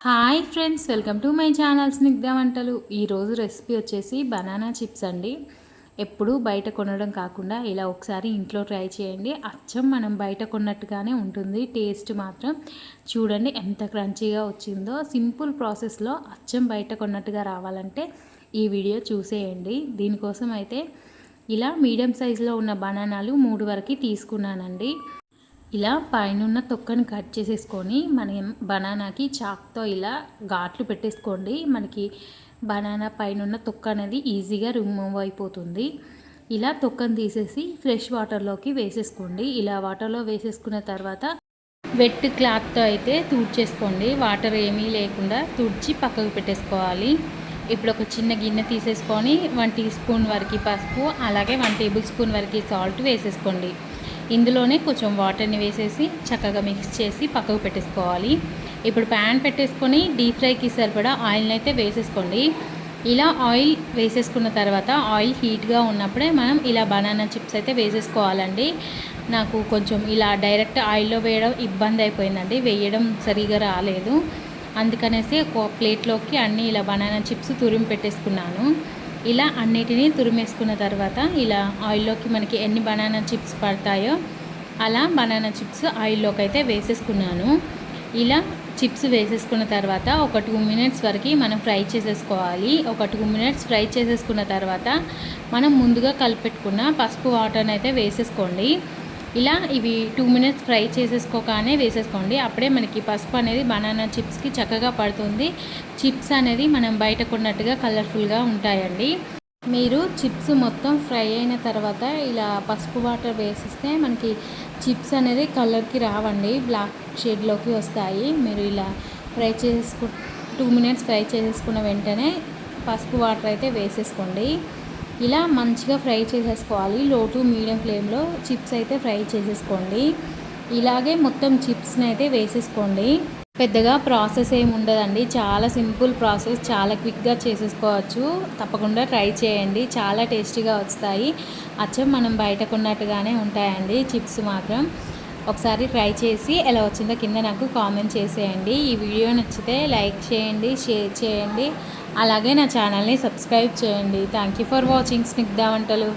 Hi friends, welcome to my channel Snigdha వంటలు. ఈరోజు recipe వచ్చేసి బనానా చిప్స్ అండి. ఎప్పుడు బయట కొనడం కాకుండా ఇలా ఒకసారి ఇంట్లో ట్రై చేయండి. అచ్చం మనం బయట కొన్నట్టుగానే ఉంటుంది. టేస్ట్ మాత్రం చూడండి ఎంత క్రంచీగా వచ్చిందో. సింపుల్ ప్రాసెస్లో అచ్చం బయట కొన్నట్టుగా రావాలంటే ఈ వీడియో చూసేయండి. దీనికోసం అయితే ఇలా మీడియం సైజులో ఉన్న బనానాలు 3 వరకు తీసుకున్నానండి. ఇలా పైనున్న తొక్కని కట్ చేసేసుకొని మనం బనానాకి చాక్తో ఇలా ఘాట్లు పెట్టేసుకోండి. మనకి బనానా పైనున్న తొక్క అనేది ఈజీగా రిమూవ్ అయిపోతుంది. ఇలా తొక్కను తీసేసి ఫ్రెష్ వాటర్లోకి వేసేసుకోండి. ఇలా వాటర్లో వేసేసుకున్న తర్వాత వెట్ క్లాత్తో అయితే తుడిచేసుకోండి. వాటర్ ఏమీ లేకుండా తుడిచి పక్కకు పెట్టేసుకోవాలి. ఇప్పుడు ఒక చిన్న గిన్నె తీసేసుకొని 1 టీ స్పూన్ వరకు పసుపు, అలాగే 1 టేబుల్ స్పూన్ వరకు సాల్ట్ వేసేసుకోండి. ఇందులోనే కొంచెం వాటర్ని వేసేసి చక్కగా మిక్స్ చేసి పక్కకు పెట్టేసుకోవాలి. ఇప్పుడు ప్యాన్ పెట్టేసుకొని డీప్ ఫ్రైకి సరిపడా ఆయిల్ని అయితే వేసేసుకోండి. ఇలా ఆయిల్ వేసేసుకున్న తర్వాత ఆయిల్ హీట్గా ఉన్నప్పుడే మనం ఇలా బనానా చిప్స్ అయితే వేసేసుకోవాలండి. నాకు కొంచెం ఇలా డైరెక్ట్ ఆయిల్లో వేయడం ఇబ్బంది అయిపోయిందండి, వేయడం సరిగా రాలేదు. అందుకనేసి ఒక ప్లేట్లోకి అన్నీ ఇలా బనానా చిప్స్ తురిమి పెట్టేసుకున్నాను. ఇలా అన్నిటినీ తురిమేసుకున్న తర్వాత ఇలా ఆయిల్లోకి మనకి ఎన్ని బనానా చిప్స్ పడతాయో అలా బనానా చిప్స్ ఆయిల్లోకి అయితే వేసేసుకున్నాను. ఇలా చిప్స్ వేసేసుకున్న తర్వాత ఒక 2 మినిట్స్ వరకు మనం ఫ్రై చేసేసుకోవాలి. ఒక 2 మినిట్స్ ఫ్రై చేసేసుకున్న తర్వాత మనం ముందుగా కలిపెట్టుకున్న పసుపు వాటర్ని అయితే వేసేసుకోండి. ఇలా ఇవి 2 మినిట్స్ ఫ్రై చేసేసుకోగానే వేసేసుకోండి. అప్పుడే మనకి పసుపు అనేది బనానా చిప్స్కి చక్కగా పడుతుంది. చిప్స్ అనేది మనం బయట కొన్నట్టుగా కలర్ఫుల్గా ఉంటాయండి. మీరు చిప్స్ మొత్తం ఫ్రై అయిన తర్వాత ఇలా పసుపు వాటర్ వేసిస్తే మనకి చిప్స్ అనేది కలర్కి రావండి, బ్లాక్ షేడ్లోకి వస్తాయి. మీరు ఇలా ఫ్రై 2 మినిట్స్ ఫ్రై చేసేసుకున్న వెంటనే పసుపు వాటర్ అయితే వేసేసుకోండి. ఇలా మంచిగా ఫ్రై చేసేసుకోవాలి. లో టు మీడియం ఫ్లేమ్లో చిప్స్ అయితే ఫ్రై చేసేసుకోండి. ఇలాగే మొత్తం చిప్స్ని అయితే వేసేసుకోండి. పెద్దగా ప్రాసెస్ ఏమి ఉండదండి, చాలా సింపుల్ ప్రాసెస్, చాలా క్విక్గా చేసేసుకోవచ్చు. తప్పకుండా ట్రై చేయండి, చాలా టేస్టీగా వస్తాయి. అచ్చం మనం బయట కొన్నట్టుగానే ఉంటాయండి చిప్స్ మాత్రం. ఒకసారి ట్రై చేసి ఎలా వచ్చిందో కింద నాకు కామెంట్ చేసేయండి. ఈ వీడియో నచ్చితే లైక్ చేయండి, షేర్ చేయండి, అలాగే నా ఛానల్ని సబ్స్క్రైబ్ చేయండి. Thank you for watching Snigdha వంటలు.